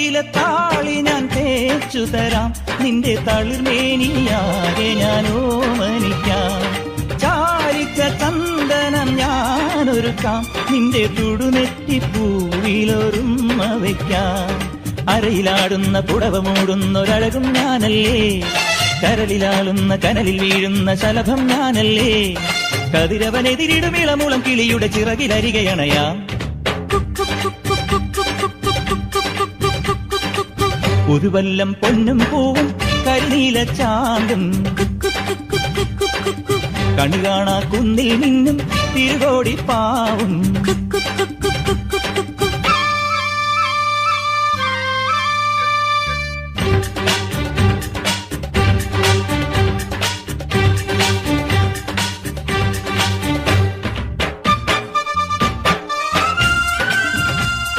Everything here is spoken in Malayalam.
നീലത്താളി ഞാൻ തേച്ചു തരാം, നിന്റെ തളിർമേനിയാകെ ഞാൻ ഓമനിക്കാം. ചാലിച്ച ചന്ദനം ഞാനൊരുക്കാം, നിന്റെ തുടുനെറ്റിപ്പൂവിലൊരുമ്മ വയ്ക്കാം. അരയിലാടുന്ന പുടവ മൂടുന്നൊരഴകും ഞാനല്ലേ, കരളിലാളുന്ന കനലിൽ വീഴുന്ന ശലഭം ഞാനല്ലേ. കതിരവനെതിരിടും ഇളമുളം കിളിയുടെ ചിറകിലരികയണയാം. ഒരു വല്ലം പൊന്നും പൂവും കരിനീല ചാന്തും, കണി കാണാ കുന്നിൽ നിന്നും തിരുകോടി പാവും.